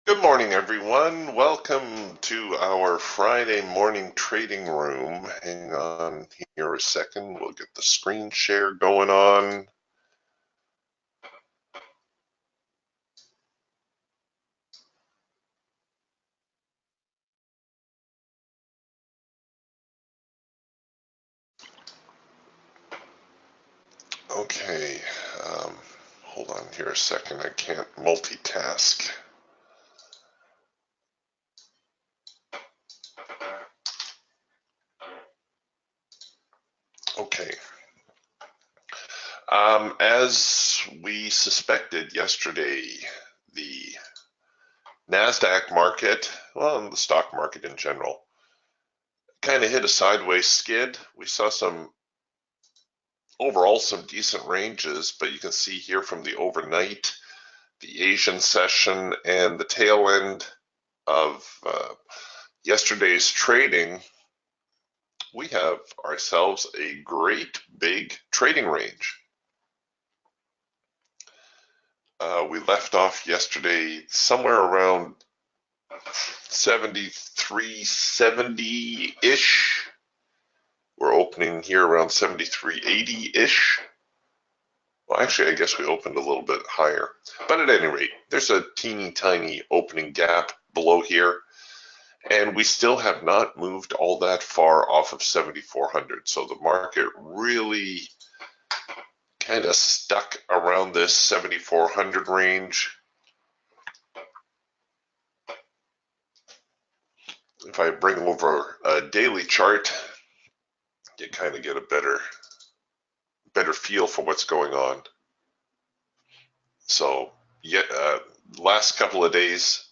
Good morning, everyone. Welcome to our Friday morning trading room. Hang on here a second. We'll get the screen share going on. Okay, hold on here a second. I can't multitask. Okay. As we suspected yesterday, the NASDAQ market, well, the stock market in general, kind of hit a sideways skid. We saw overall some decent ranges, but you can see here from the overnight, the Asian session, and the tail end of yesterday's trading, we have ourselves a great big trading range. We left off yesterday somewhere around 73.70-ish. We're opening here around 73.80-ish. Well, actually, I guess we opened a little bit higher. But at any rate, there's a teeny tiny opening gap below here. And we still have not moved all that far off of 7,400. So the market really kind of stuck around this 7,400 range. If I bring over a daily chart, you kind of get a better feel for what's going on. So last couple of days,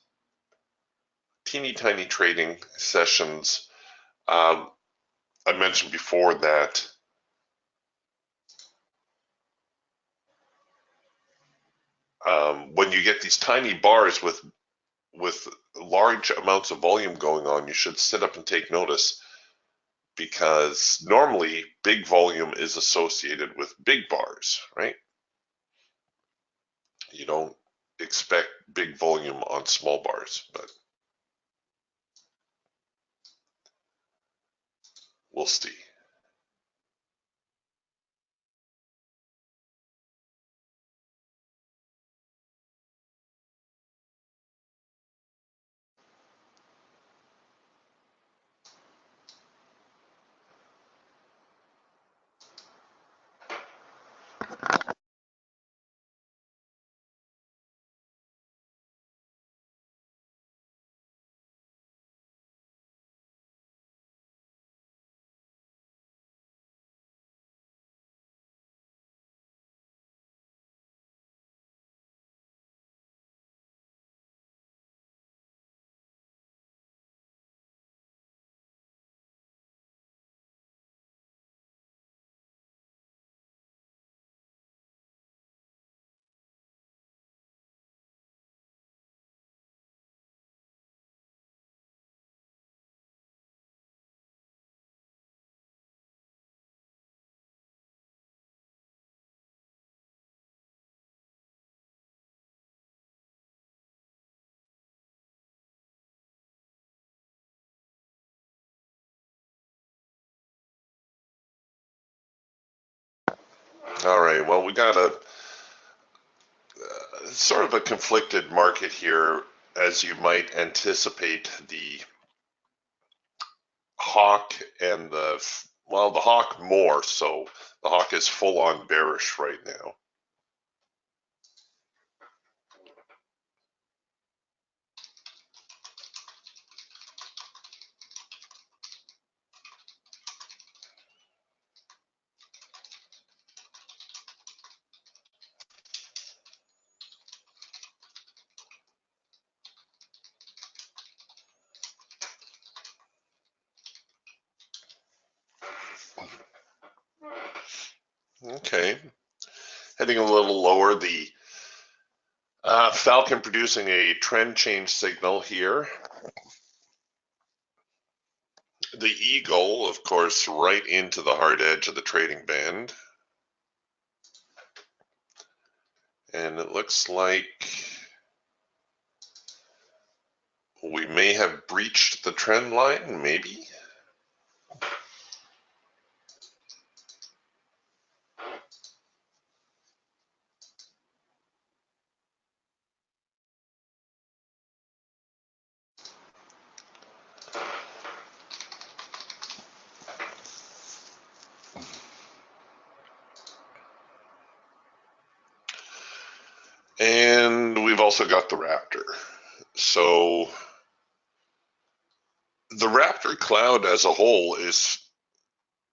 teeny tiny trading sessions. I mentioned before that when you get these tiny bars with large amounts of volume going on, you should sit up and take notice, because normally big volume is associated with big bars, right? You don't expect big volume on small bars, but we'll see. All right, well, we got a sort of a conflicted market here, as you might anticipate. The hawk and the hawk more so. The hawk is full on bearish right now. Okay, heading a little lower, the Falcon producing a trend change signal here. The Eagle, of course, right into the hard edge of the trading band. And it looks like may have breached the trend line, maybe. And we've also got the Raptor. So the Raptor cloud as a whole is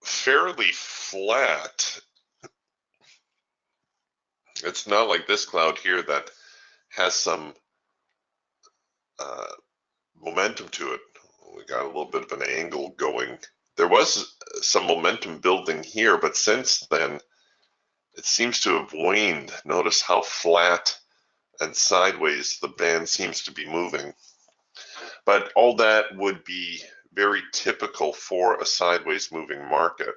fairly flat. It's not like this cloud here that has some momentum to it. We got a little bit of an angle going. There was some momentum building here, but since then it seems to have waned. Notice how flat and sideways the band seems to be moving. But all that would be very typical for a sideways moving market.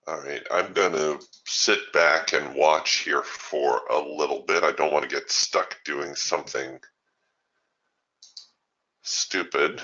All right, I'm going to sit back and watch here for a little bit. I don't want to get stuck doing something stupid.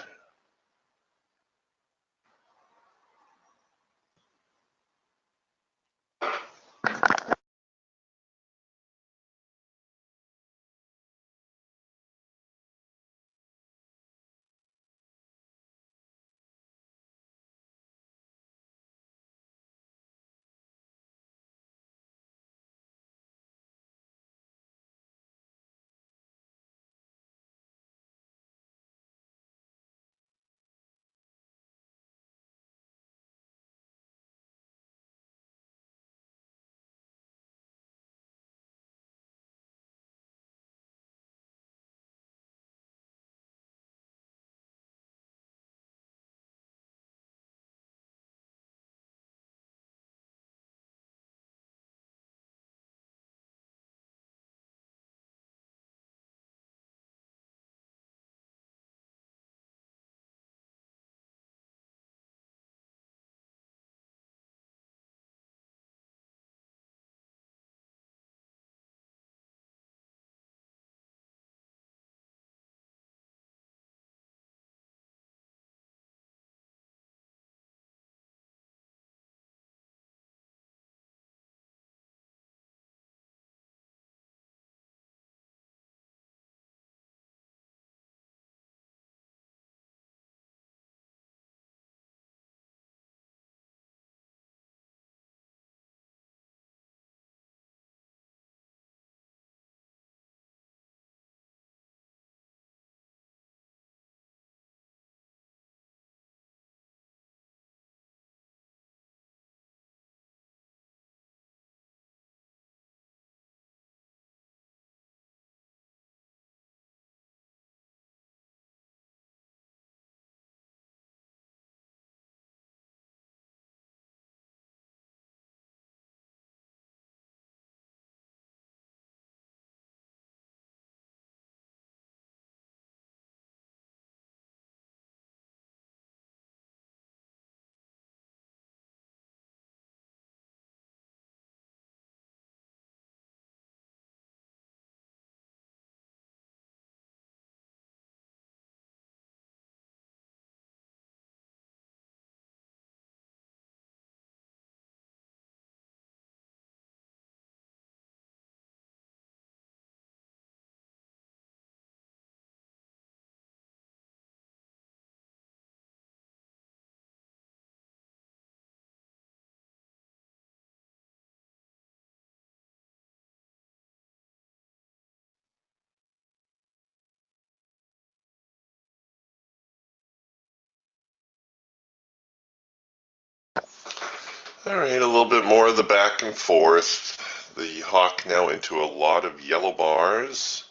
All right, a little bit more of the back and forth. The hawk now into a lot of yellow bars,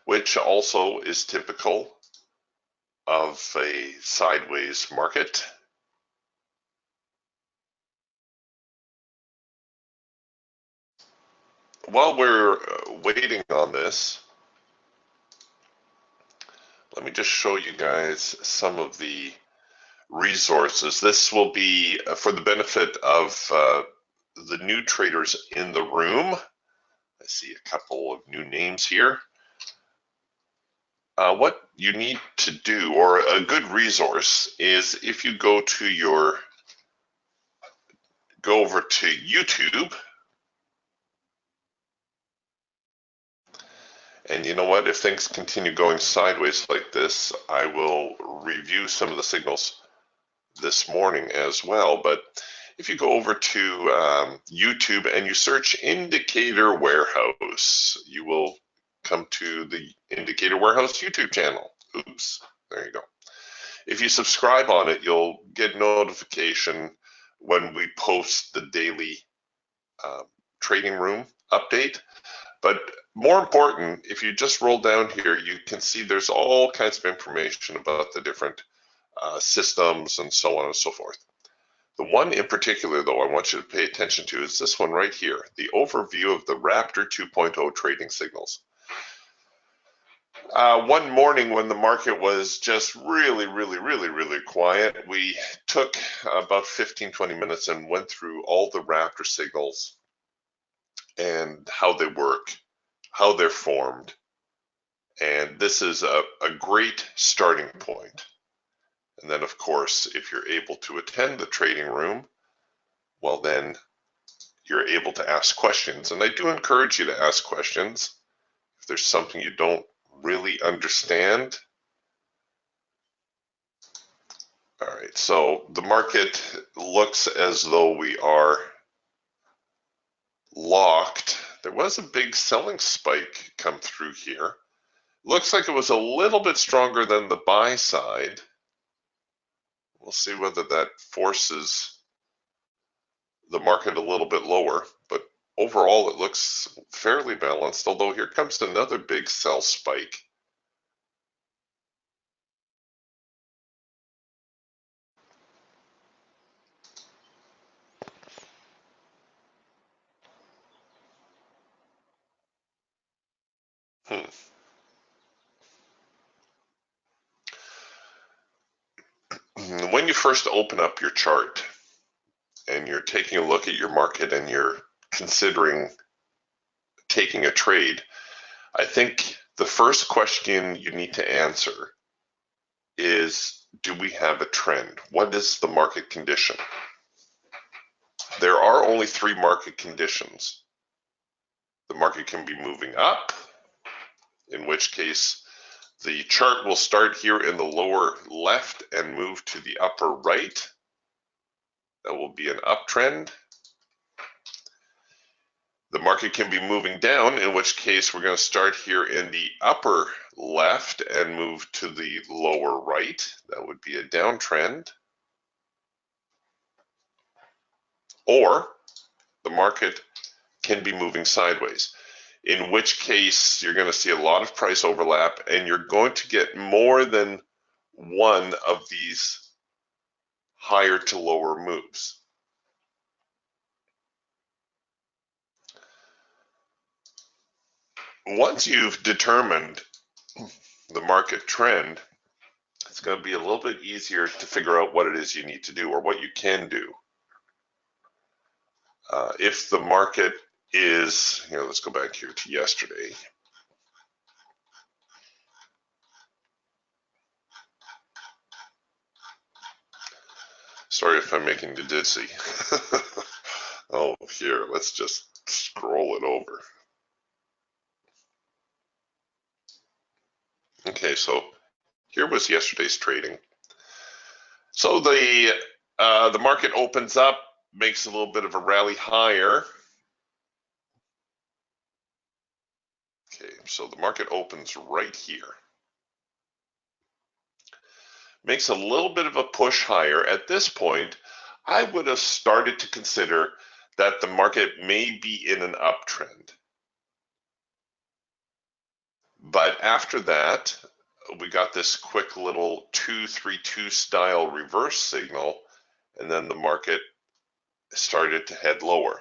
which also is typical of a sideways market. While we're waiting on this, let me just show you guys some of the resources. This will be for the benefit of the new traders in the room. I see a couple of new names here. What you need to do, or a good resource, is if you go over to YouTube, and you know what, if things continue going sideways like this, I will review some of the signals this morning as well. But if you go over to YouTube and you search Indicator Warehouse, you will come to the Indicator Warehouse YouTube channel. Oops, there you go. If you subscribe on it, you'll get notification when we post the daily trading room update. But more important, if you just roll down here, you can see there's all kinds of information about the different systems and so on and so forth. The one in particular, though, I want you to pay attention to is this one right here, the overview of the Raptor 2.0 trading signals. One morning when the market was just really quiet, we took about 15-20 minutes and went through all the Raptor signals and how they work, how they're formed. And this is a great starting point. And then, of course, if you're able to attend the trading room, well, then you're able to ask questions. And I do encourage you to ask questions. If there's something you don't really understand. All right, so the market looks as though we are locked. There was a big selling spike come through here. Looks like it was a little bit stronger than the buy side. We'll see whether that forces the market a little bit lower, but overall it looks fairly balanced, although here comes another big sell spike. When you first open up your chart and you're taking a look at your market and you're considering taking a trade, I think the first question you need to answer is, do we have a trend? What is the market condition? There are only three market conditions. The market can be moving up, in which case the chart will start here in the lower left and move to the upper right. That will be an uptrend. The market can be moving down, in which case we're going to start here in the upper left and move to the lower right. That would be a downtrend. Or the market can be moving sideways, in which case you're going to see a lot of price overlap and you're going to get more than one of these higher to lower moves. Once you've determined the market trend, it's going to be a little bit easier to figure out what it is you need to do or what you can do. If the market is, let's go back here to yesterday. Sorry if I'm making you dizzy. Oh, here, let's just scroll it over. Okay, so here was yesterday's trading. So the market opens up, makes a little bit of a rally higher. Okay, so the market opens right here. Makes a little bit of a push higher. At this point, I would have started to consider that the market may be in an uptrend. But after that, we got this quick little 232 style reverse signal, and then the market started to head lower.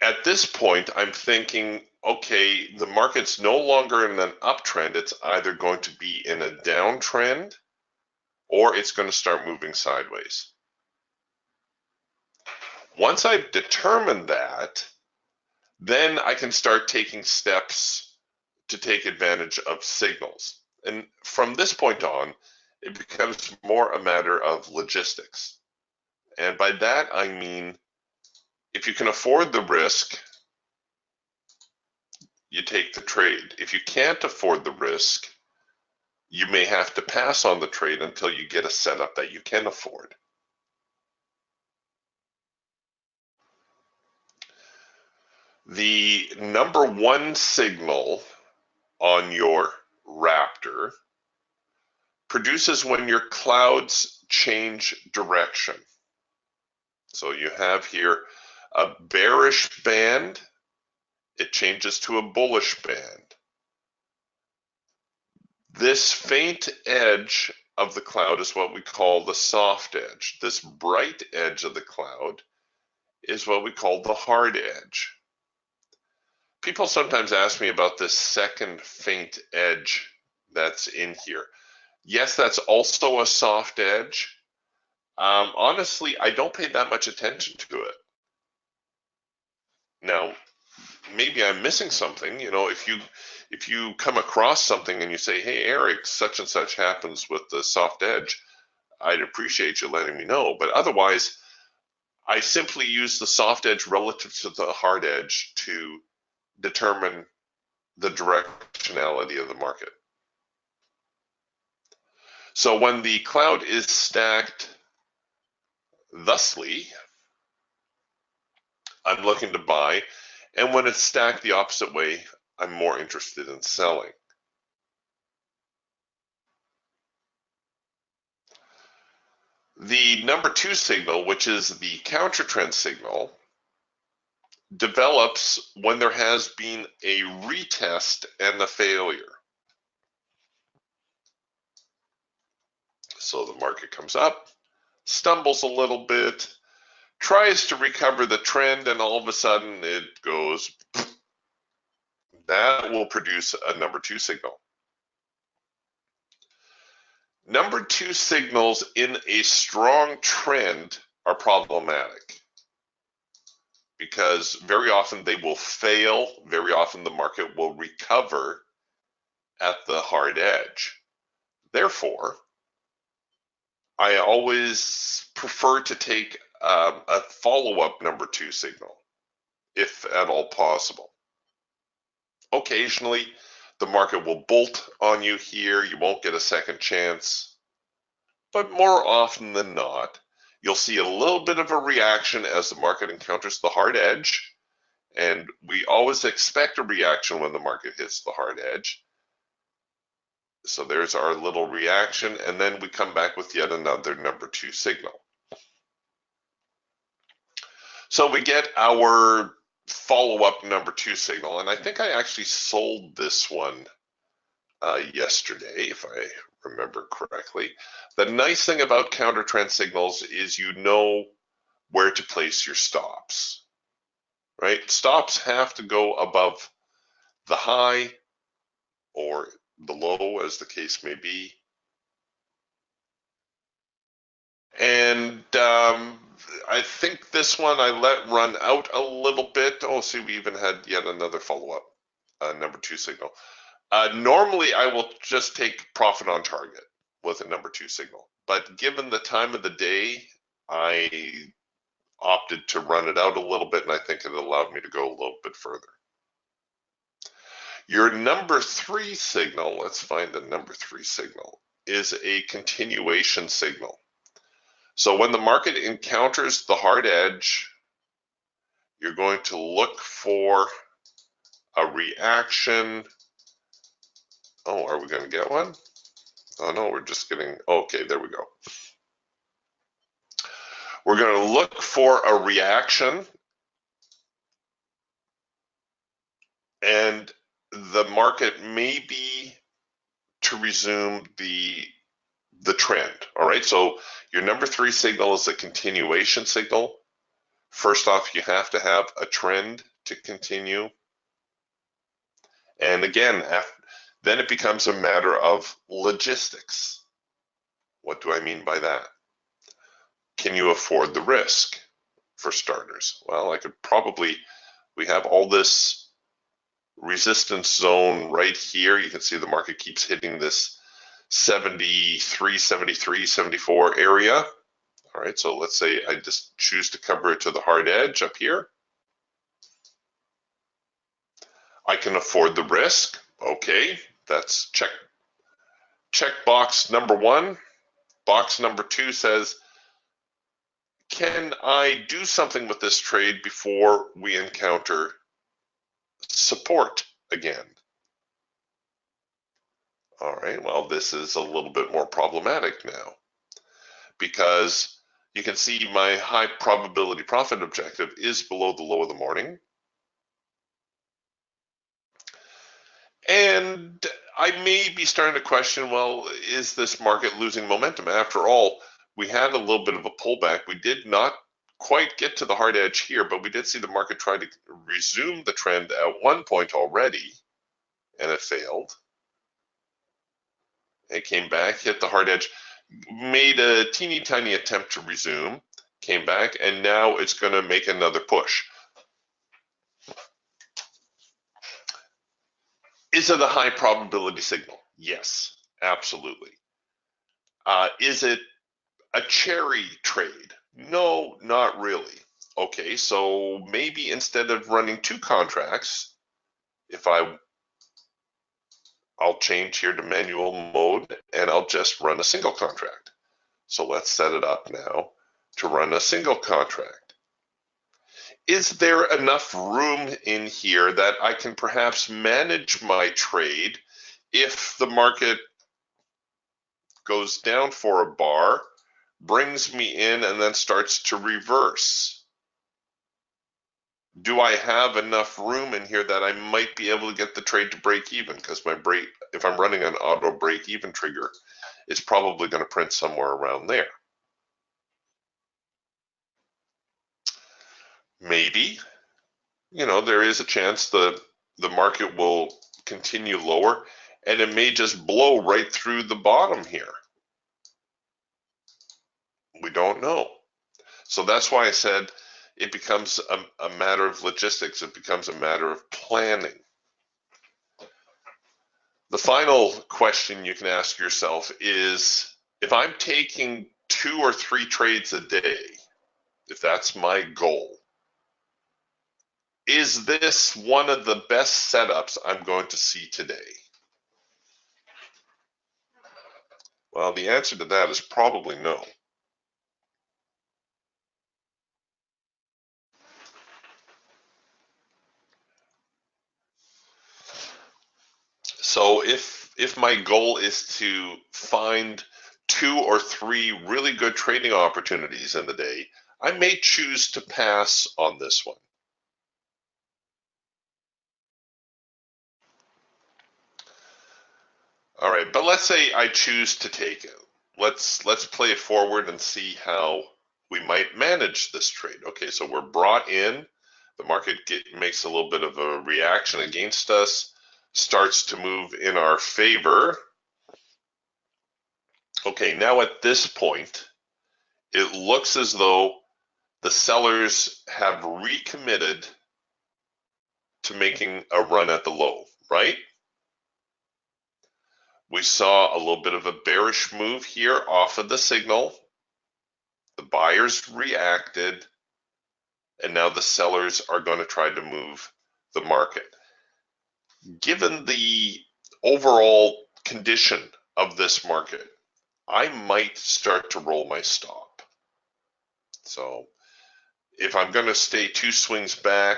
At this point, I'm thinking, okay, the market's no longer in an uptrend. It's either going to be in a downtrend or it's going to start moving sideways. Once I've determined that, then I can start taking steps to take advantage of signals. And from this point on, it becomes more a matter of logistics. And by that, I mean, if you can afford the risk, you take the trade. If you can't afford the risk, you may have to pass on the trade until you get a setup that you can afford. The number one signal on your Raptor produces when your clouds change direction. So you have here a bearish band, it changes to a bullish band. This faint edge of the cloud is what we call the soft edge. This bright edge of the cloud is what we call the hard edge. People sometimes ask me about this second faint edge that's in here. Yes, that's also a soft edge. Honestly, I don't pay that much attention to it. Now, maybe I'm missing something. You know, if you come across something and you say, "Hey, Eric, such and such happens with the soft edge," I'd appreciate you letting me know. But otherwise, I simply use the soft edge relative to the hard edge to determine the directionality of the market. So when the cloud is stacked thusly, I'm looking to buy, and when it's stacked the opposite way, I'm more interested in selling. The number two signal, which is the counter trend signal, develops when there has been a retest and a failure. So the market comes up, stumbles a little bit, tries to recover the trend, and all of a sudden it goes. That will produce a number two signal. Number two signals in a strong trend are problematic because very often they will fail. Very often the market will recover at the hard edge. Therefore, I always prefer to take a follow-up number two signal, if at all possible. Occasionally, the market will bolt on you here. You won't get a second chance. But more often than not, you'll see a little bit of a reaction as the market encounters the hard edge. And we always expect a reaction when the market hits the hard edge. So there's our little reaction, and then we come back with yet another number two signal. So we get our follow-up number two signal, and I think I actually sold this one yesterday, if I remember correctly. The nice thing about counter trend signals is you know where to place your stops, right? Stops have to go above the high or the low, as the case may be. And I think this one I let run out a little bit. Oh, see, we even had yet another follow-up number two signal. Normally, I will just take profit on target with a number two signal. But given the time of the day, I opted to run it out a little bit, and I think it allowed me to go a little bit further. Your number three signal, let's find the number three signal, is a continuation signal. So when the market encounters the hard edge, you're going to look for a reaction. Oh, are we going to get one? Oh no, we're just getting, okay, there we go. We're going to look for a reaction, and the market may be to resume the trend. All right, so your number three signal is a continuation signal. First off, you have to have a trend to continue. And again, then it becomes a matter of logistics. What do I mean by that? Can you afford the risk? for starters? Well, I could probably, we have all this resistance zone right here. You can see the market keeps hitting this 73, 73, 74 area. All right, so let's say I just choose to cover it to the hard edge up here. I can afford the risk. Okay, that's check box number one. Box number two says, can I do something with this trade before we encounter support again? All right, well, this is a little bit more problematic now, because you can see my high probability profit objective is below the low of the morning. And I may be starting to question, well, is this market losing momentum? After all, we had a little bit of a pullback. We did not quite get to the hard edge here, but we did see the market try to resume the trend at one point already, and it failed. It came back, hit the hard edge, made a teeny tiny attempt to resume, came back, and now it's going to make another push. Is it a high probability signal? Yes, absolutely. Is it a cherry trade? No, not really. Okay, so maybe instead of running two contracts, if I'll change here to manual mode and I'll just run a single contract. So let's set it up now to run a single contract. Is there enough room in here that I can perhaps manage my trade if the market goes down for a bar, brings me in, and then starts to reverse? Do I have enough room in here that I might be able to get the trade to break even? Because if I'm running an auto break even trigger, it's probably going to print somewhere around there. Maybe, there is a chance the market will continue lower and it may just blow right through the bottom here. We don't know. So that's why I said it becomes a matter of logistics. It becomes a matter of planning. The final question you can ask yourself is, if I'm taking 2 or 3 trades a day, if that's my goal, is this one of the best setups I'm going to see today? Well, the answer to that is probably no. So if my goal is to find 2 or 3 really good trading opportunities in the day, I may choose to pass on this one. All right, but let's say I choose to take it. Let's play it forward and see how we might manage this trade. Okay, so we're brought in. The market makes a little bit of a reaction against us, starts to move in our favor. Okay, now at this point, it looks as though the sellers have recommitted to making a run at the low, right? We saw a little bit of a bearish move here off of the signal. The buyers reacted, and now the sellers are going to try to move the market. Given the overall condition of this market, I might start to roll my stop. So if I'm going to stay 2 swings back,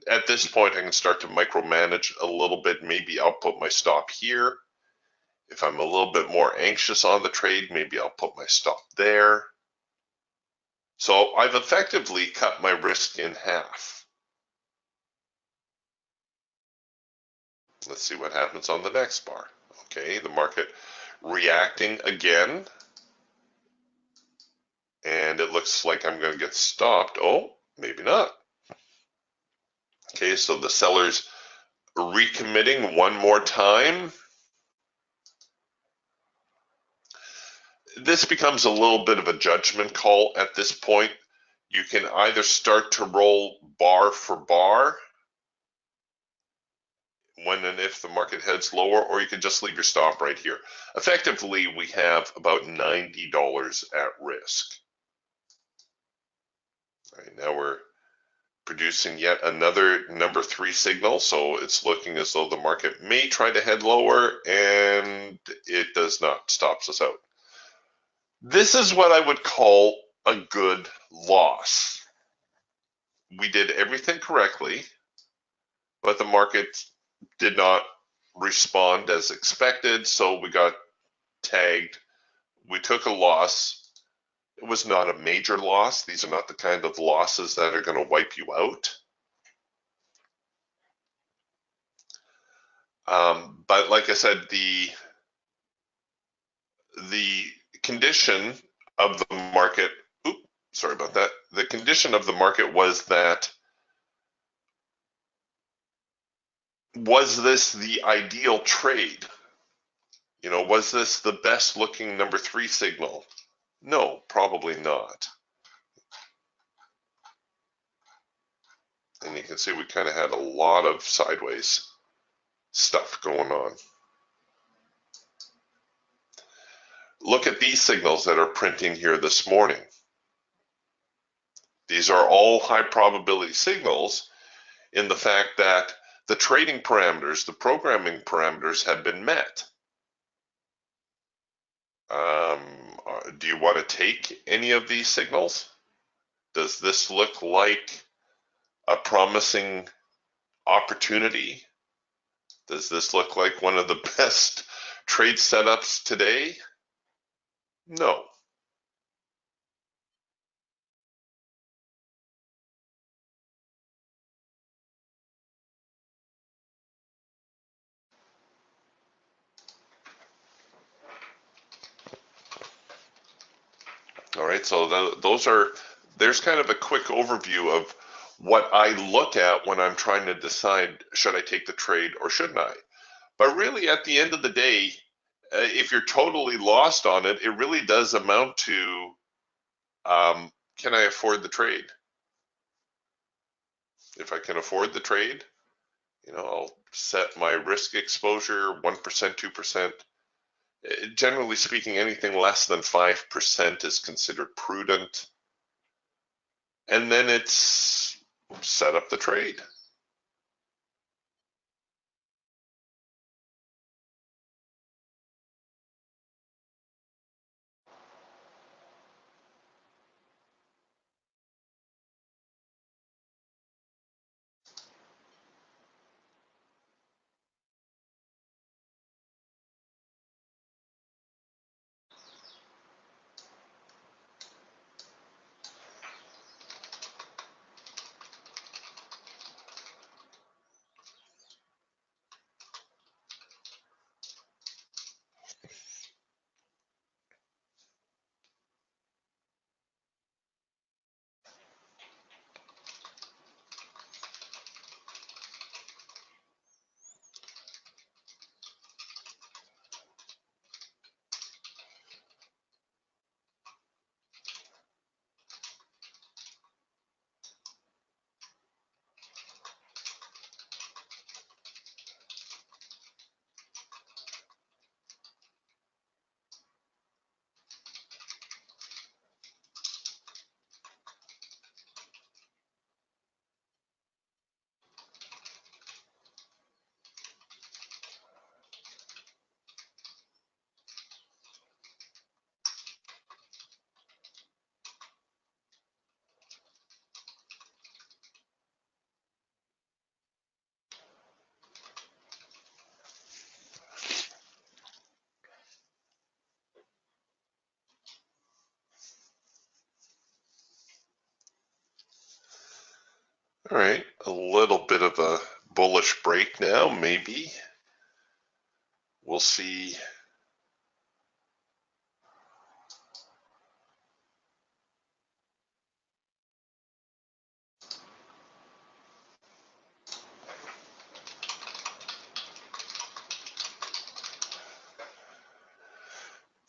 at this point I can start to micromanage a little bit. Maybe I'll put my stop here. If I'm a little bit more anxious on the trade, maybe I'll put my stop there. So I've effectively cut my risk in half. Let's see what happens on the next bar. Okay, the market reacting again. And it looks like I'm going to get stopped. Oh, maybe not. Okay, so the seller's recommitting one more time. This becomes a little bit of a judgment call at this point. You can either start to roll bar for bar when and if the market heads lower, or you can just leave your stop right here. Effectively, we have about $90 at risk. All right, now we're producing yet another number 3 signal, so it's looking as though the market may try to head lower, and it does not, stops us out. This is what I would call a good loss. We did everything correctly, but the market did not respond as expected, so we got tagged. We took a loss. It was not a major loss. These are not the kind of losses that are going to wipe you out. But like I said, the condition of the market, sorry about that. The condition of the market was that, was this the ideal trade? You know, was this the best looking number 3 signal? No, probably not. And you can see we kind of had a lot of sideways stuff going on. Look at these signals that are printing here this morning. These are all high probability signals in the fact that the trading parameters, the programming parameters have been met. Do you want to take any of these signals? Does this look like a promising opportunity? Does this look like one of the best trade setups today? No. All right, so there's kind of a quick overview of what I look at when I'm trying to decide, should I take the trade or shouldn't I? But really, at the end of the day, if you're totally lost on it, it really does amount to, can I afford the trade? If I can afford the trade, you know, I'll set my risk exposure 1%, 2%. Generally speaking, anything less than 5% is considered prudent. And then it's set up the trade. All right, a little bit of a bullish break now, maybe. We'll see.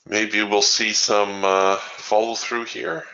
Maybe we'll see some follow through here.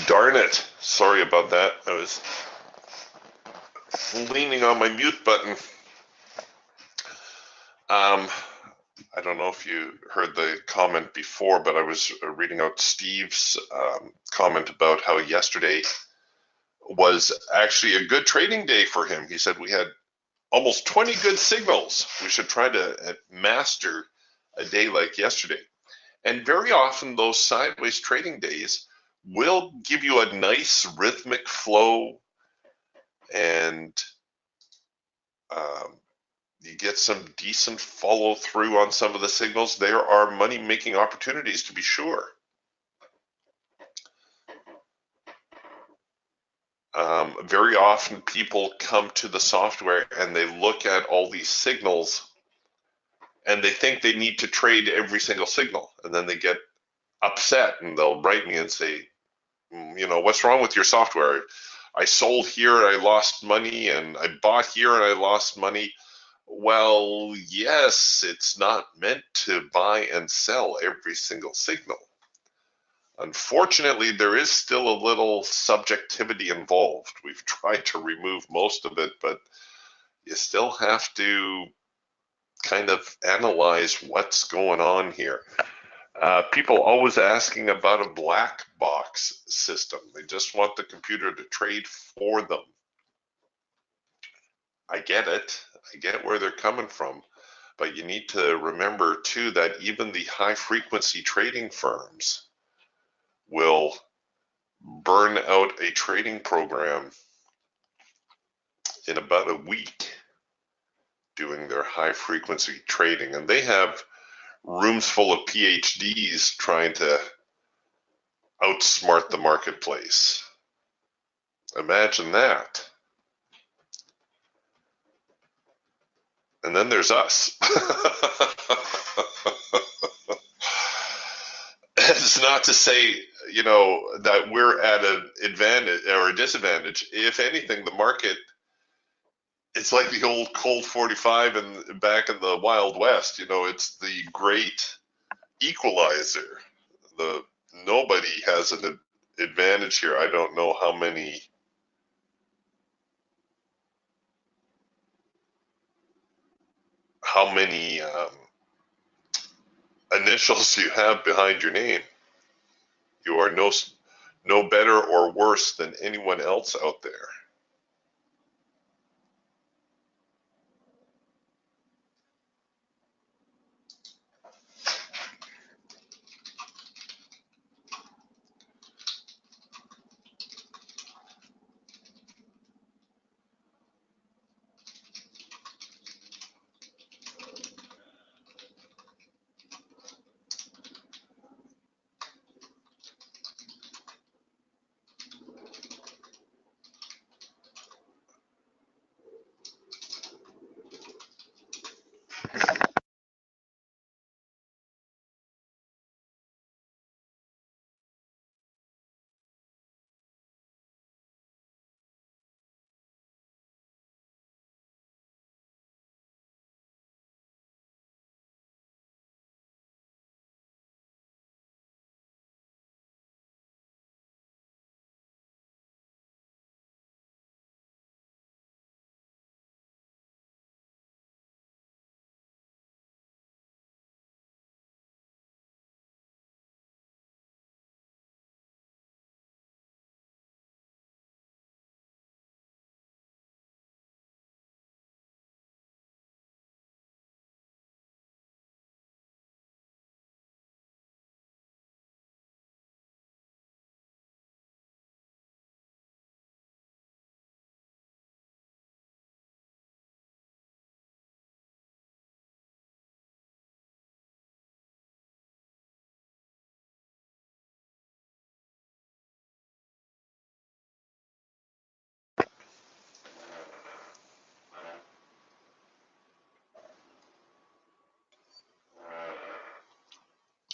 Darn it. Sorry about that. I was leaning on my mute button. I don't know if you heard the comment before, but I was reading out Steve's comment about how yesterday was actually a good trading day for him. He said we had almost 20 good signals. We should try to master a day like yesterday. And very often those sideways trading days will give you a nice rhythmic flow, and you get some decent follow through on some of the signals. There are money making opportunities, to be sure. Very often people come to the software and they look at all these signals and they think they need to trade every single signal, and then they get upset and they'll write me and say, you know, what's wrong with your software? I sold here and I lost money, and I bought here and I lost money. Well, yes, it's not meant to buy and sell every single signal. Unfortunately, there is still a little subjectivity involved. We've tried to remove most of it, but you still have to kind of analyze what's going on here. People always asking about a black box system. They just want the computer to trade for them. I get it. I get where they're coming from. But you need to remember too that even the high frequency trading firms will burn out a trading program in about a week doing their high frequency trading. And they have rooms full of PhDs trying to outsmart the marketplace. Imagine that. And then there's us. It's not to say, you know, that we're at an advantage or a disadvantage. If anything, the market, it's like the old Colt 45 and back in the Wild West. You know, it's the great equalizer. Nobody has an advantage here. I don't know how many initials you have behind your name. You are no better or worse than anyone else out there.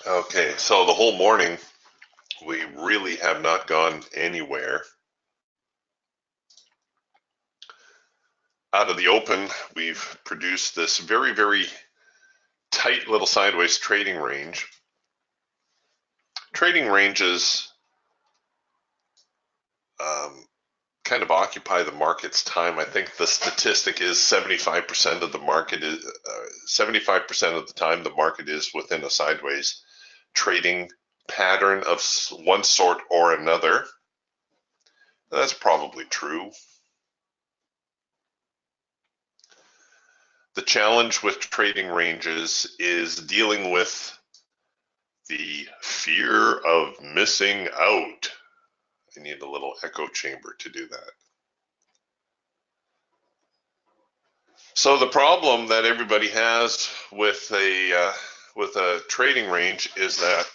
Okay, so the whole morning, we really have not gone anywhere. Out of the open, we've produced this very, very tight little sideways trading range. Trading ranges kind of occupy the market's time. I think the statistic is 75% of the market is 75% of the time the market is within a sideways trading pattern of one sort or another. That's probably true. The challenge with trading ranges is dealing with the fear of missing out. I need a little echo chamber to do that. So the problem that everybody has with a trading range is that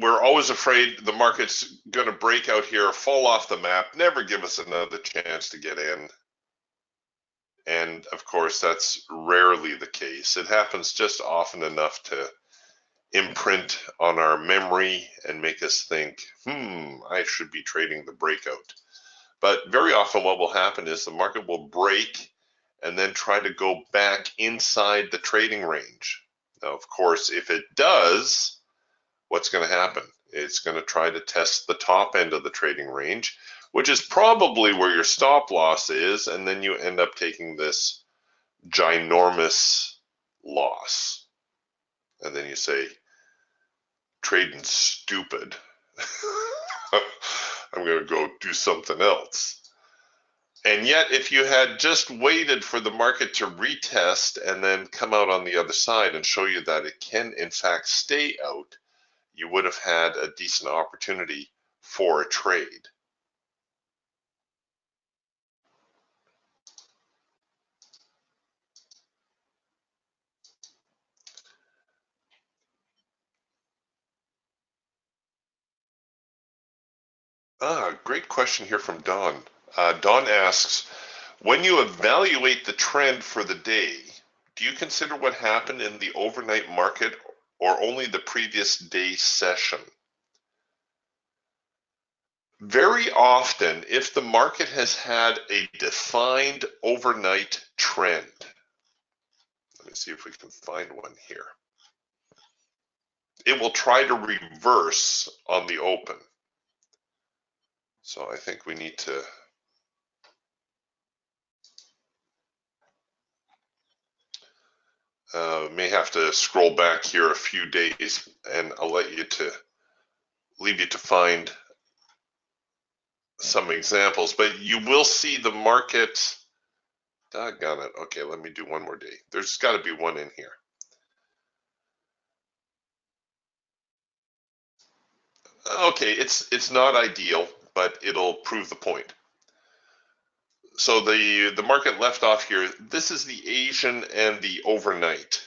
we're always afraid the market's going to break out here, fall off the map, never give us another chance to get in. And of course, that's rarely the case. It happens just often enough to imprint on our memory and make us think, I should be trading the breakout. But very often what will happen is the market will break and then try to go back inside the trading range. Now, of course, if it does, what's going to happen? It's going to try to test the top end of the trading range, which is probably where your stop loss is, and then you end up taking this ginormous loss. And then you say, trading stupid. I'm going to go do something else. And yet, if you had just waited for the market to retest and then come out on the other side and show you that it can, in fact, stay out, you would have had a decent opportunity for a trade. Great question here from Don. Don asks, when you evaluate the trend for the day, do you consider what happened in the overnight market or only the previous day session? Very often, if the market has had a defined overnight trend, let me see if we can find one here, it will try to reverse on the open. So I think we need to may have to scroll back here a few days, and I'll leave you to find some examples. But you will see the market. Doggone it. Okay, let me do one more day. There's got to be one in here. Okay, it's not ideal, but it'll prove the point. So the market left off here. This is the Asian and the overnight.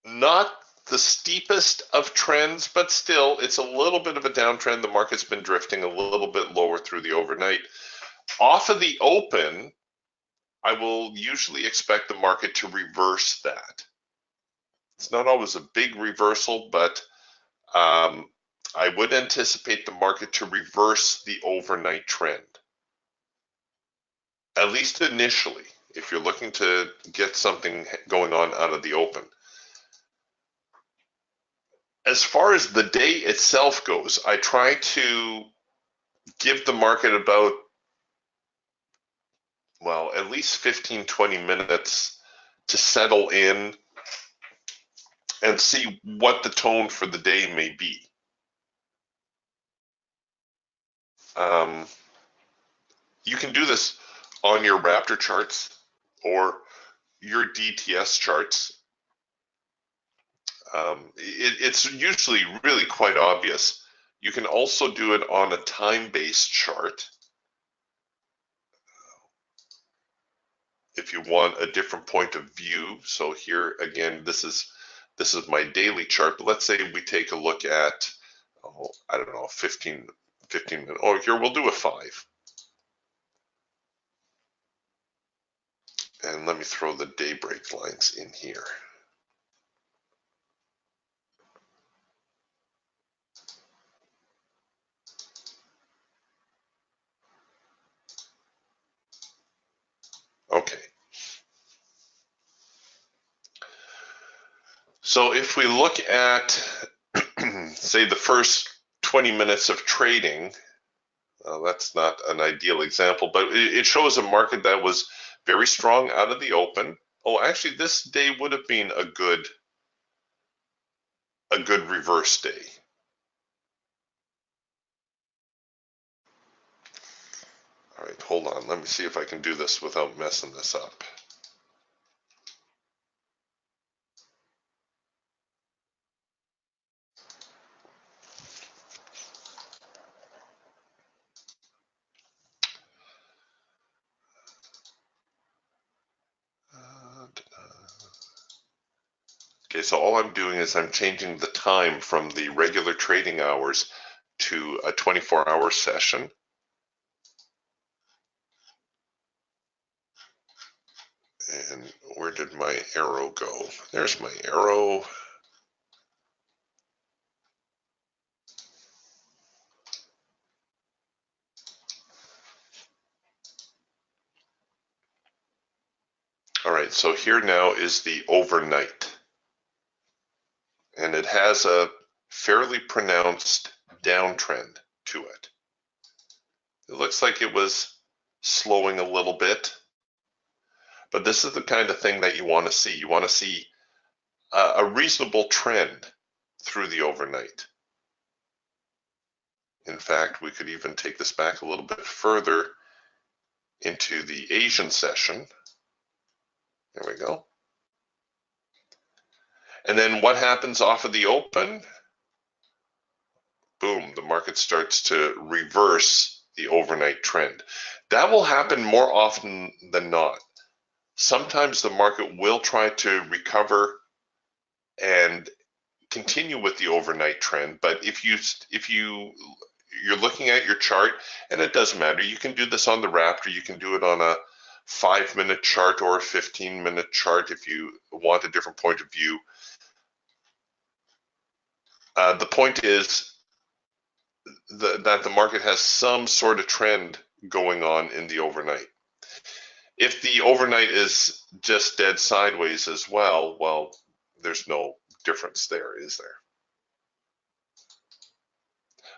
Not the steepest of trends, but still, it's a little bit of a downtrend. The market's been drifting a little bit lower through the overnight. Off of the open, I will usually expect the market to reverse that. It's not always a big reversal, but I would anticipate the market to reverse the overnight trend, at least initially, if you're looking to get something going on out of the open. As far as the day itself goes, I try to give the market about, well, at least 15, 20 minutes to settle in and see what the tone for the day may be. You can do this on your Raptor charts or your DTS charts. It's usually really quite obvious. You can also do it on a time-based chart if you want a different point of view. So here again, this is my daily chart, but let's say we take a look at, I don't know, 15 minutes. Oh, here we'll do a 5. And let me throw the daybreak lines in here. Okay. So if we look at, say, the first 20 minutes of trading, that's not an ideal example, but it shows a market that was very strong out of the open. Oh, actually, this day would have been a good reverse day. All right, hold on. Let me see if I can do this without messing this up. Okay, so all I'm doing is I'm changing the time from the regular trading hours to a 24-hour session. And where did my arrow go? There's my arrow. All right, so here now is the overnight. And it has a fairly pronounced downtrend to it. It looks like it was slowing a little bit, but this is the kind of thing that you want to see. You want to see a reasonable trend through the overnight. In fact, we could even take this back a little bit further into the Asian session. There we go. And then what happens off of the open? Boom, the market starts to reverse the overnight trend. That will happen more often than not. Sometimes the market will try to recover and continue with the overnight trend, but if you're looking at your chart, and it doesn't matter, you can do this on the Raptor, you can do it on a 5-minute chart or a 15-minute chart if you want a different point of view. The point is that the market has some sort of trend going on in the overnight. If the overnight is just dead sideways as well, there's no difference there, is there?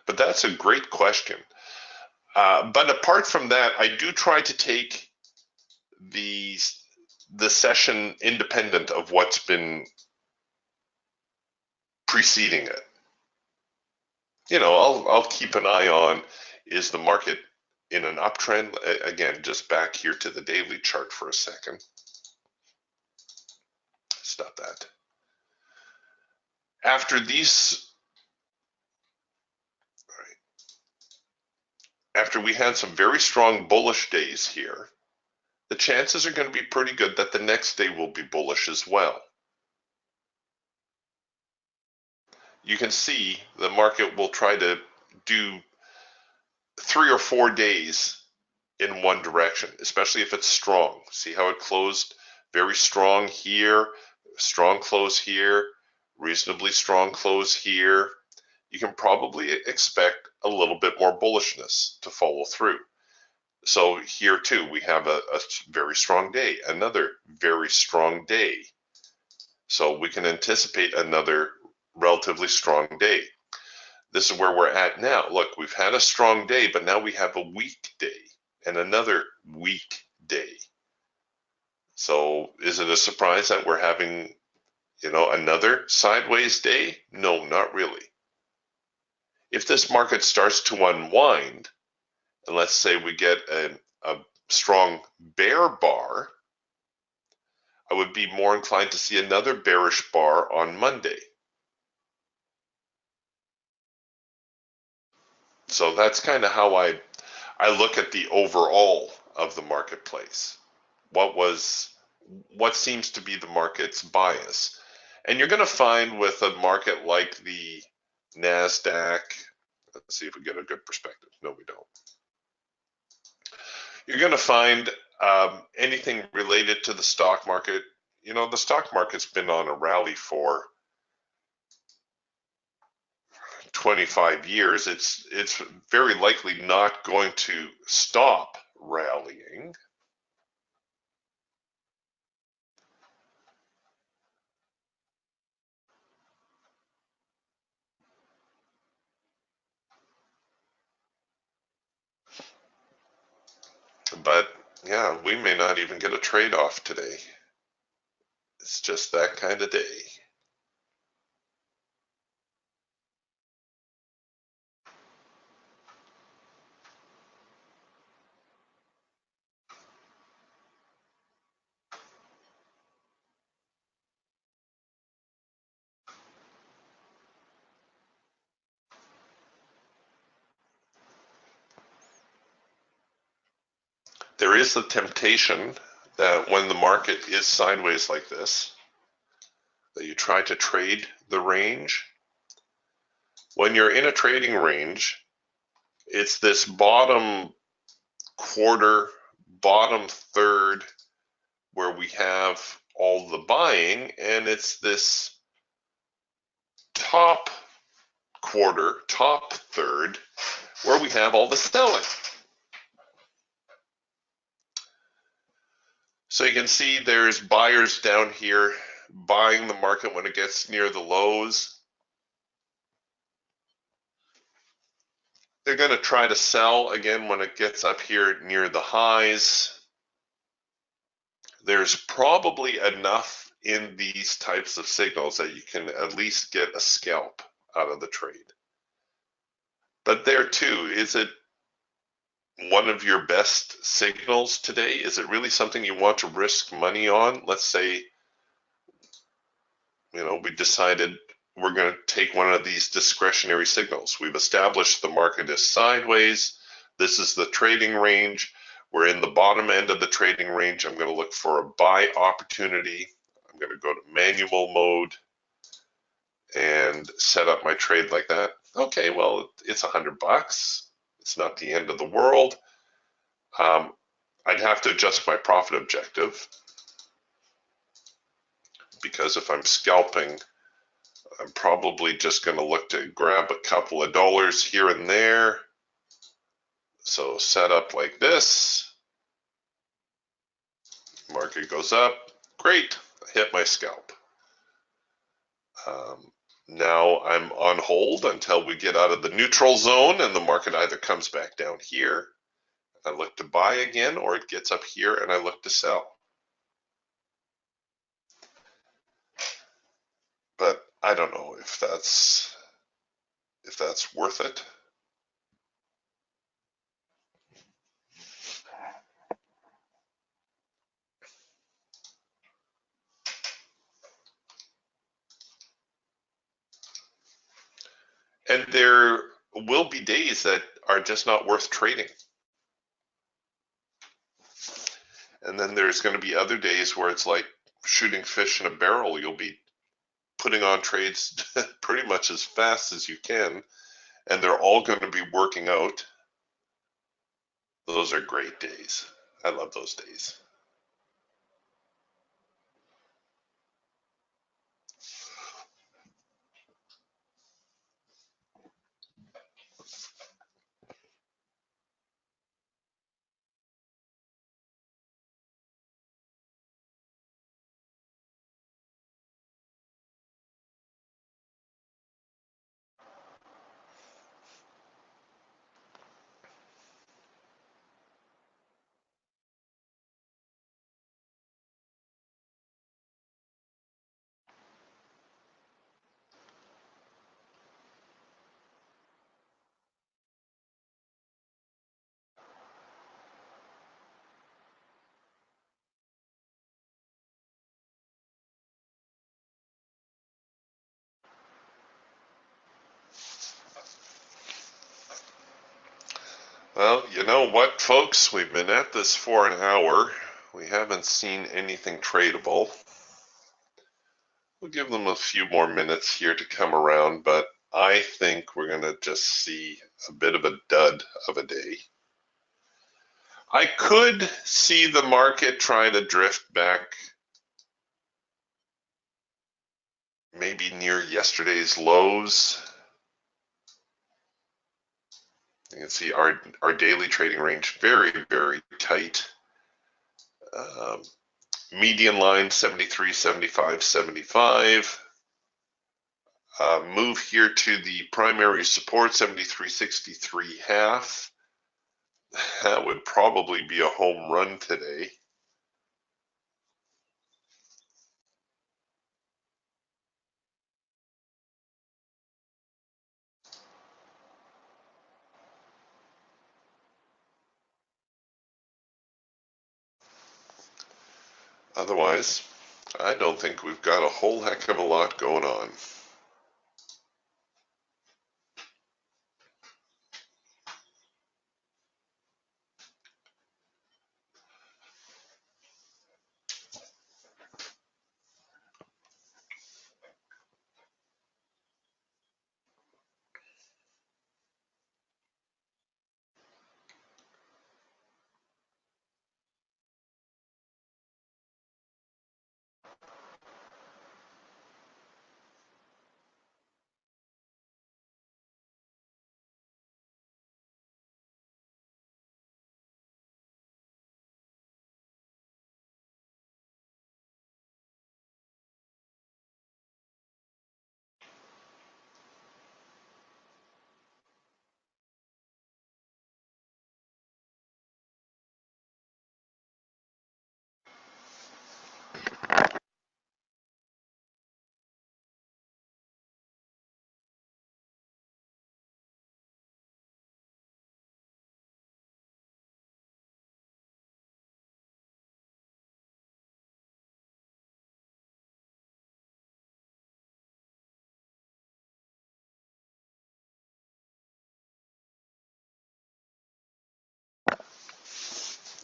But that's a great question. But apart from that, I do try to take the session independent of what's been preceding it. You know, I'll keep an eye on, is the market in an uptrend? Again, just back here to the daily chart for a second. Stop that. After these, after we had some very strong bullish days here, the chances are going to be pretty good that the next day will be bullish as well. You can see the market will try to do 3 or 4 days in one direction, especially if it's strong. See how it closed very strong here, strong close here, reasonably strong close here. You can probably expect a little bit more bullishness to follow through. So here too, we have a very strong day, another very strong day. So we can anticipate another relatively strong day. This is where we're at now. Look, we've had a strong day, but now we have a weak day and another weak day. So is it a surprise that we're having, another sideways day? No, not really. If this market starts to unwind, and let's say we get a strong bear bar, I would be more inclined to see another bearish bar on Monday. So that's kind of how I look at the overall of the marketplace. What seems to be the market's bias? And you're going to find with a market like the NASDAQ, let's see if we get a good perspective. No, we don't. You're going to find anything related to the stock market. The stock market's been on a rally for 25 years. It's very likely not going to stop rallying. But yeah, we may not even get a trade off today. It's just that kind of day. There is the temptation that when the market is sideways like this, that you try to trade the range. When you're in a trading range, it's this bottom quarter, bottom third where we have all the buying, and it's this top quarter, top third where we have all the selling. So you can see there's buyers down here buying the market when it gets near the lows. They're going to try to sell again when it gets up here near the highs. There's probably enough in these types of signals that you can at least get a scalp out of the trade. But there too, is it one of your best signals today? Is it really something you want to risk money on? Let's say, we decided we're going to take one of these discretionary signals. We've established the market is sideways. This is the trading range. We're in the bottom end of the trading range. I'm going to look for a buy opportunity. I'm going to go to manual mode and set up my trade like that. Okay, well, it's $100. It's not the end of the world. I'd have to adjust my profit objective, because if I'm scalping, I'm probably just going to look to grab a couple of dollars here and there. So set up like this. Market goes up. Great. I hit my scalp. Now I'm on hold until we get out of the neutral zone and the market either comes back down here. I look to buy again, or it gets up here and I look to sell. But I don't know if that's worth it. And there will be days that are just not worth trading. And then there's going to be other days where it's like shooting fish in a barrel. You'll be putting on trades pretty much as fast as you can, and they're all going to be working out. Those are great days. I love those days. Well, you know what, folks? We've been at this for an hour. We haven't seen anything tradable. We'll give them a few more minutes here to come around, but I think we're going to just see a bit of a dud of a day. I could see the market trying to drift back maybe near yesterday's lows. You can see our daily trading range very, very tight. Median line 73, 75, 75. Move here to the primary support 73.63 half. That would probably be a home run today. Otherwise, I don't think we've got a whole heck of a lot going on.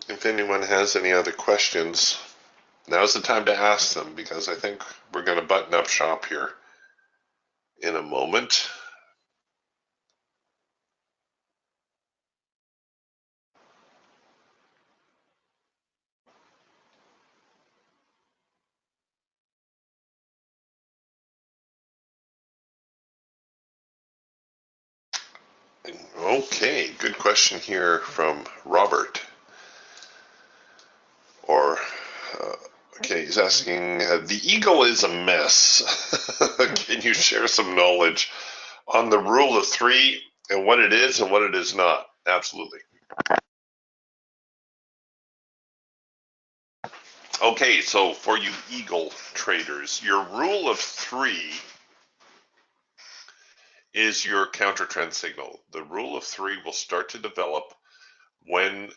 If anyone has any other questions, now's the time to ask them, because I think we're going to button up shop here in a moment. Okay, good question here from Robert. Or, okay, he's asking, the eagle is a mess. Can you share some knowledge on the rule of three and what it is and what it is not? Absolutely. Okay, so for you eagle traders, your rule of three is your counter trend signal. The rule of three will start to develop when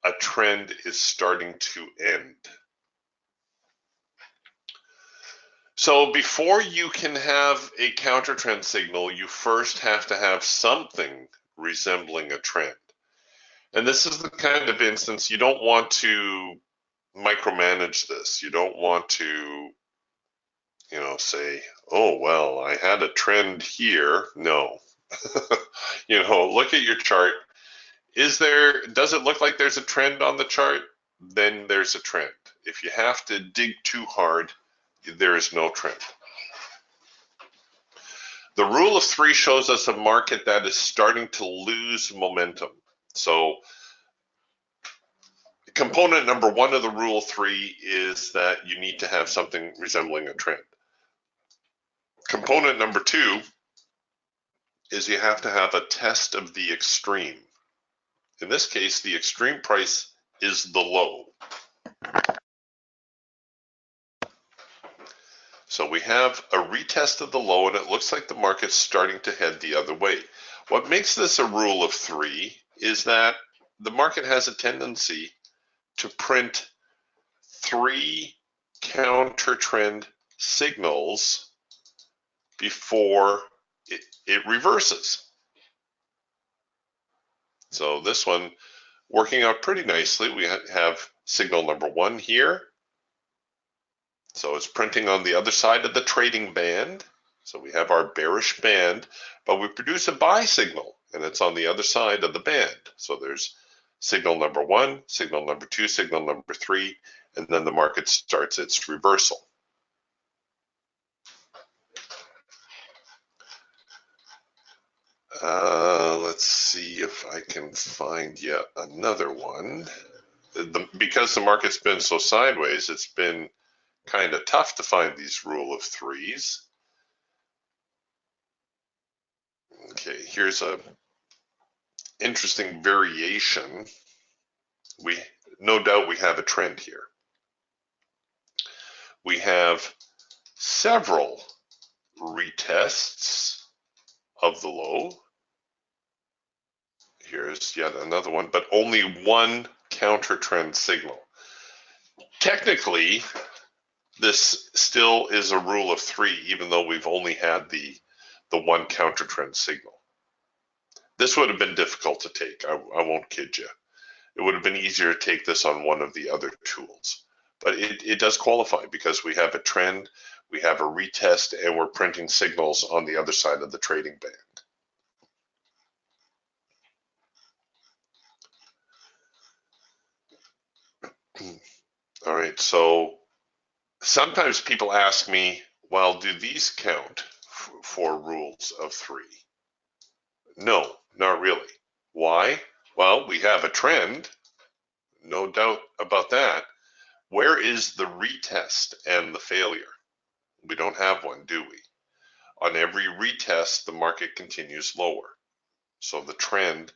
a trend is starting to end. So before you can have a counter trend signal, you first have to have something resembling a trend. And this is the kind of instance you don't want to micromanage this. You don't want to, say, oh, well, I had a trend here. No. Look at your chart. Does it look like there's a trend on the chart? Then there's a trend. If you have to dig too hard, there is no trend. The rule of three shows us a market that is starting to lose momentum. So component number one of the rule of three is that you need to have something resembling a trend. Component number two is you have to have a test of the extreme. In this case, the extreme price is the low. So we have a retest of the low, and it looks like the market's starting to head the other way. What makes this a rule of three is that the market has a tendency to print three counter trend signals before it reverses. So this one working out pretty nicely. We have signal number one here. So it's printing on the other side of the trading band. So we have our bearish band, but we produce a buy signal, and it's on the other side of the band. So there's signal number one, signal number two, signal number three, and then the market starts its reversal. Let's see if I can find yet another one. Because the market's been so sideways, it's been kind of tough to find these rule of threes. Okay, here's a interesting variation. no doubt we have a trend here. We have several retests of the low. Here's yet another one, but only one counter trend signal. Technically, this still is a rule of three, even though we've only had the one counter trend signal. This would have been difficult to take. I won't kid you. It would have been easier to take this on one of the other tools. But it does qualify because we have a trend, we have a retest, and we're printing signals on the other side of the trading band. All right, so sometimes people ask me, well, do these count for rules of three? No, not really. Why? Well, we have a trend, no doubt about that. Where is the retest and the failure? We don't have one, do we? On every retest, the market continues lower. So the trend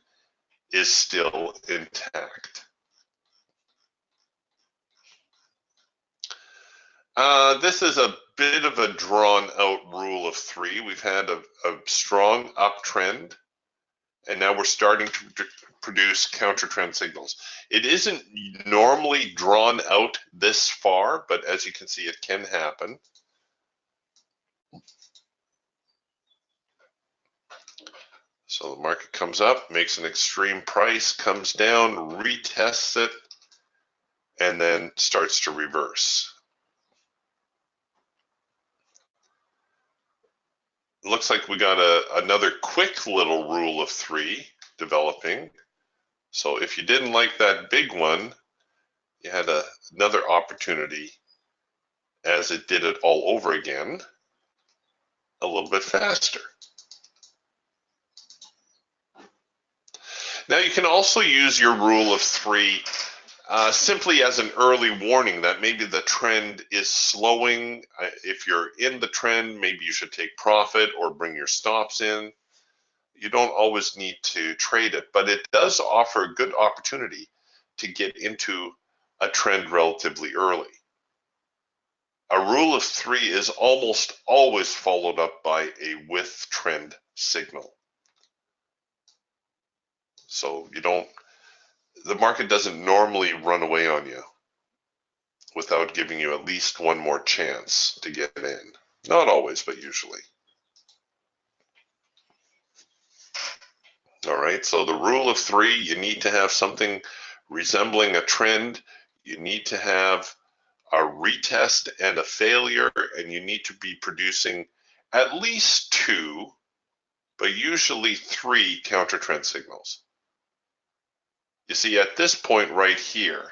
is still intact. This is a bit of a drawn out rule of three. We've had a strong uptrend, and now we're starting to produce counter trend signals. It isn't normally drawn out this far, but as you can see, it can happen. So the market comes up, makes an extreme price, comes down, retests it, and then starts to reverse. It looks like we got another quick little rule of three developing. So if you didn't like that big one, you had another opportunity as it did it all over again a little bit faster. Now you can also use your rule of three simply as an early warning that maybe the trend is slowing. If you're in the trend, maybe you should take profit or bring your stops in. You don't always need to trade it, but it does offer a good opportunity to get into a trend relatively early. A rule of three is almost always followed up by a with trend signal. So the market doesn't normally run away on you without giving you at least one more chance to get in. Not always, but usually. All right, so the rule of three, you need to have something resembling a trend. You need to have a retest and a failure, and you need to be producing at least two, but usually three counter trend signals. You see, at this point right here,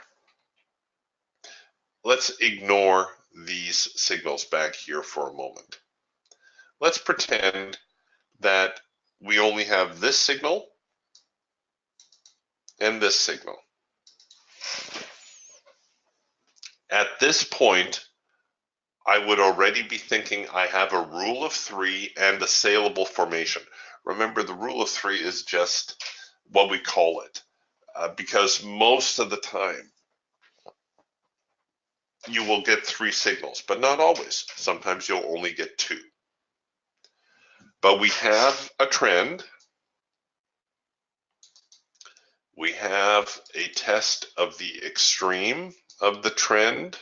let's ignore these signals back here for a moment. Let's pretend that we only have this signal and this signal. At this point, I would already be thinking I have a rule of three and a saleable formation. Remember, the rule of three is just what we call it, because most of the time you will get three signals, but not always. Sometimes you'll only get two. But we have a trend. We have a test of the extreme of the trend.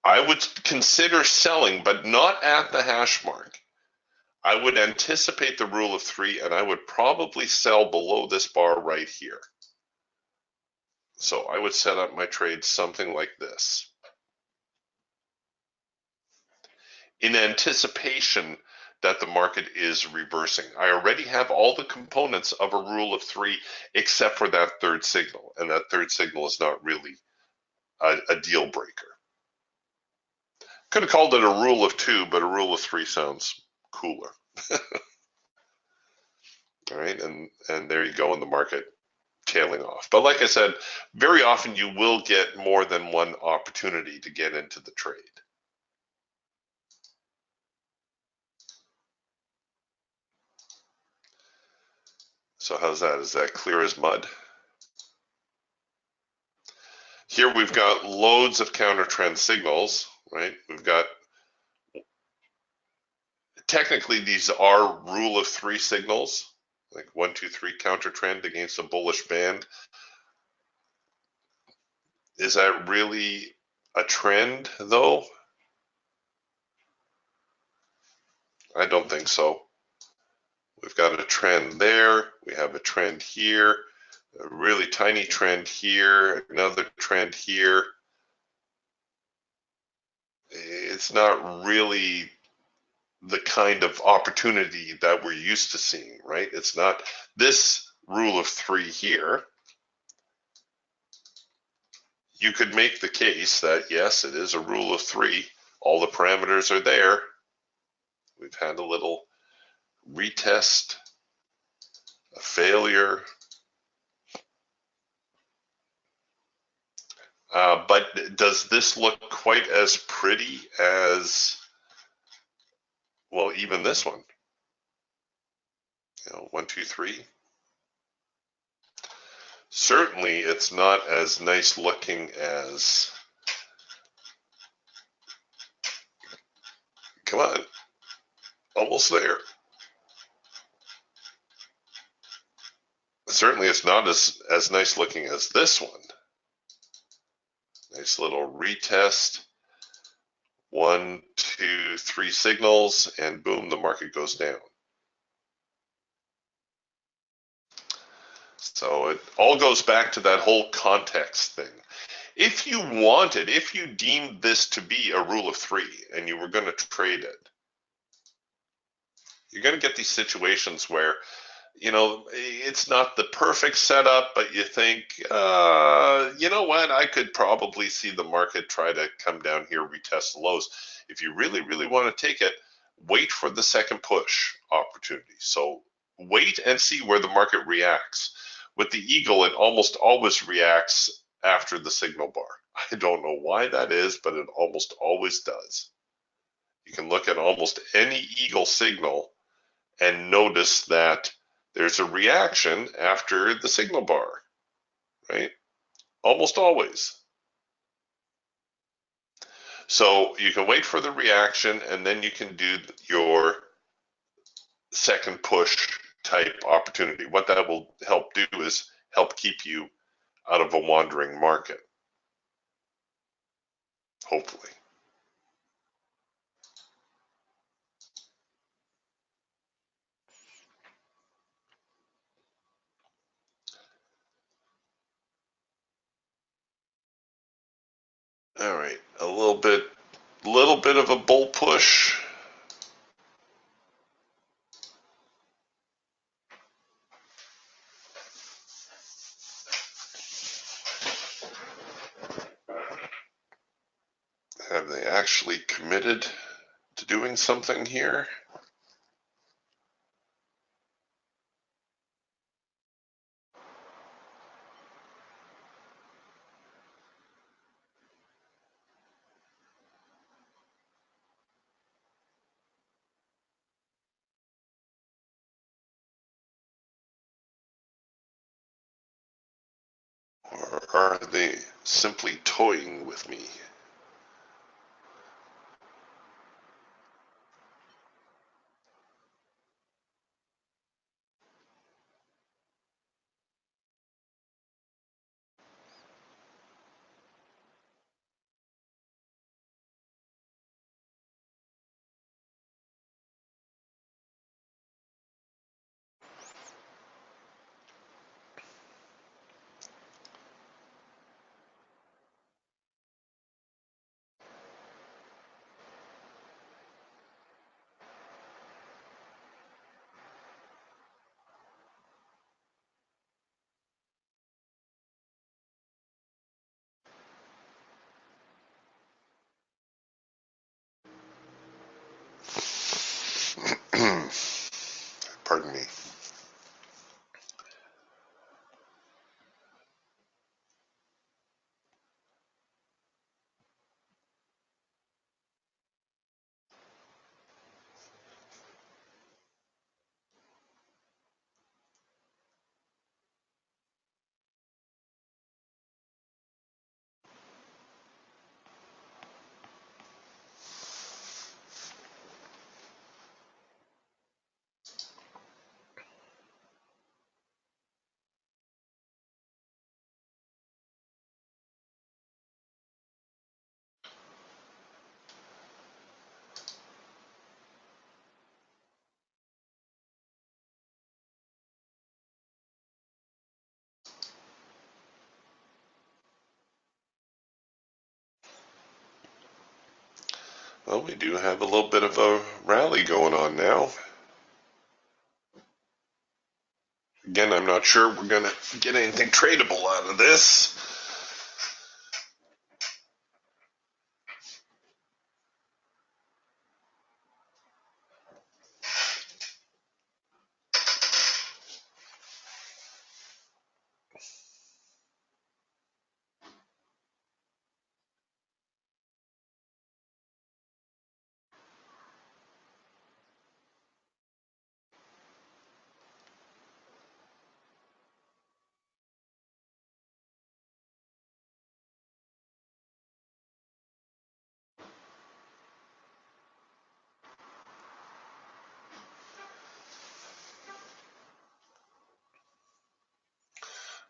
I would consider selling, but not at the hash mark. I would anticipate the rule of three, and I would probably sell below this bar right here. So I would set up my trade something like this, in anticipation that the market is reversing. I already have all the components of a rule of three except for that third signal, and that third signal is not really a deal breaker. Could have called it a rule of two, but a rule of three sounds cooler. All right, and there you go in the market tailing off. But like I said, very often you will get more than one opportunity to get into the trade. So how's that? Is that clear as mud? Here we've got loads of counter trend signals, right? We've got, technically these are rule of three signals, like 1, 2, 3 counter trend against a bullish band. Is that really a trend though? I don't think so. We've got a trend there, we have a trend here, a really tiny trend here, another trend here. It's not really the kind of opportunity that we're used to seeing, right? It's not this rule of three here. You could make the case that yes, it is a rule of three. All the parameters are there. We've had a little retest, a failure. But does this look quite as pretty as, well, even this one? 1, 2, 3. Certainly, it's not as nice looking as, come on, almost there. Certainly, it's not as nice looking as this one. Nice little retest. 1, 2, 3 signals, and boom, the market goes down. So it all goes back to that whole context thing. If you deemed this to be a rule of three and you were going to trade it, you're going to get these situations where, it's not the perfect setup, but you think, you know what, I could probably see the market try to come down here, retest the lows. If you really, really want to take it, wait for the second push opportunity. So wait and see where the market reacts. With the eagle, it almost always reacts after the signal bar. I don't know why that is, but it almost always does. You can look at almost any eagle signal and notice that there's a reaction after the signal bar, right? Almost always. So you can wait for the reaction and then you can do your second push type opportunity. What that will help do is help keep you out of a wandering market, hopefully. All right, a little bit of a bull push. Have they actually committed to doing something here? Or are they simply toying with me? Well, we do have a little bit of a rally going on now. Again, I'm not sure we're going to get anything tradable out of this.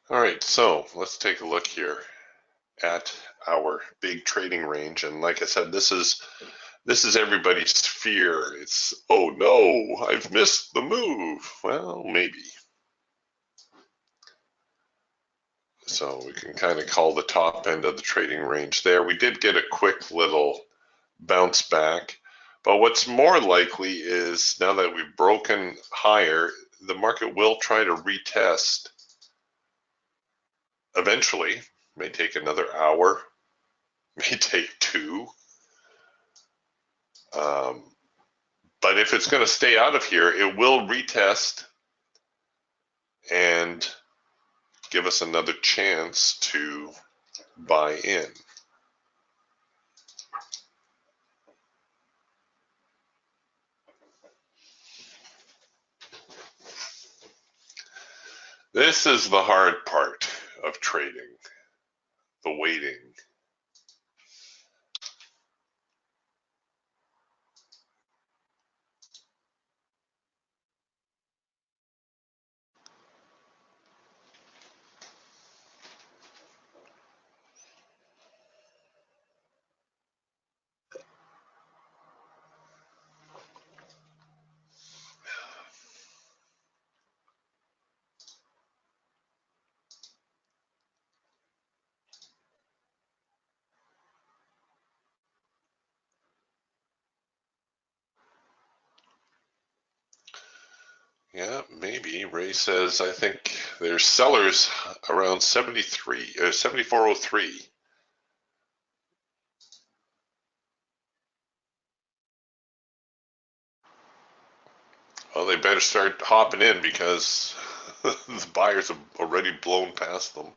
All right, so let's take a look here at our big trading range. And like I said, this is everybody's fear. It's, oh no, I've missed the move. Well, maybe. So we can kind of call the top end of the trading range there. We did get a quick little bounce back. But what's more likely is now that we've broken higher, the market will try to retest eventually. May take another hour, may take two. But if it's going to stay out of here, it will retest and give us another chance to buy in. This is the hard part of trading, the waiting. Yeah, maybe. Ray says, I think there's sellers around 7403. Well, they better start hopping in because the buyers have already blown past them.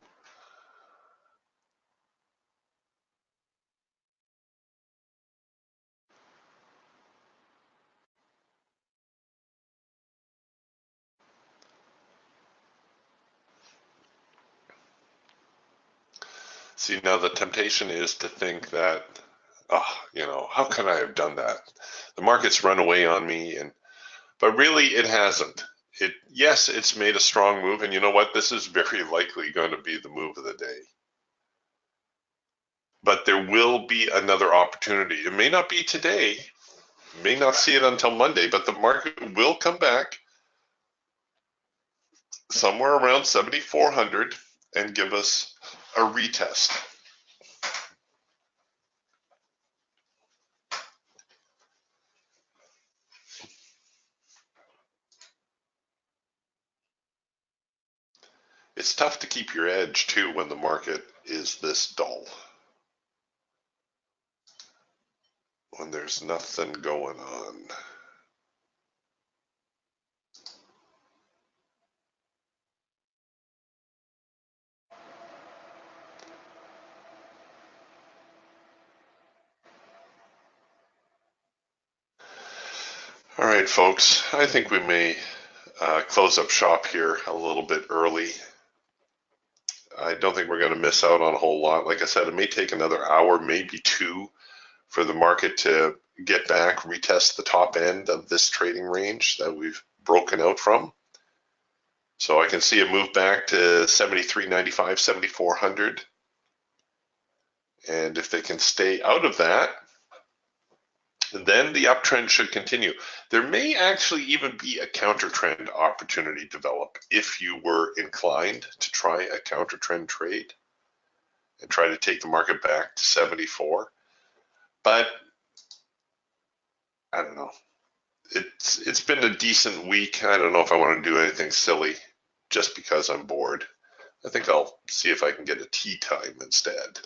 See, now the temptation is to think that, oh, how can I have done that? The market's run away on me, but really it hasn't. Yes, it's made a strong move, and you know what? This is very likely going to be the move of the day. But there will be another opportunity. It may not be today, may not see it until Monday, but the market will come back somewhere around 7,400 and give us a retest. It's tough to keep your edge too when the market is this dull, when there's nothing going on. All right, folks, I think we may close up shop here a little bit early. I don't think we're going to miss out on a whole lot. Like I said, it may take another hour, maybe two, for the market to get back, retest the top end of this trading range that we've broken out from. So I can see a move back to 73.95, 7,400. And if they can stay out of that, then the uptrend should continue. There may actually even be a counter trend opportunity develop if you were inclined to try a counter trend trade and try to take the market back to 74. But I don't know. It's been a decent week. I don't know if I want to do anything silly just because I'm bored. I think I'll see if I can get a tea time instead.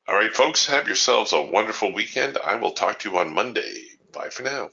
All right, folks, have yourselves a wonderful weekend. I will talk to you on Monday. Bye for now.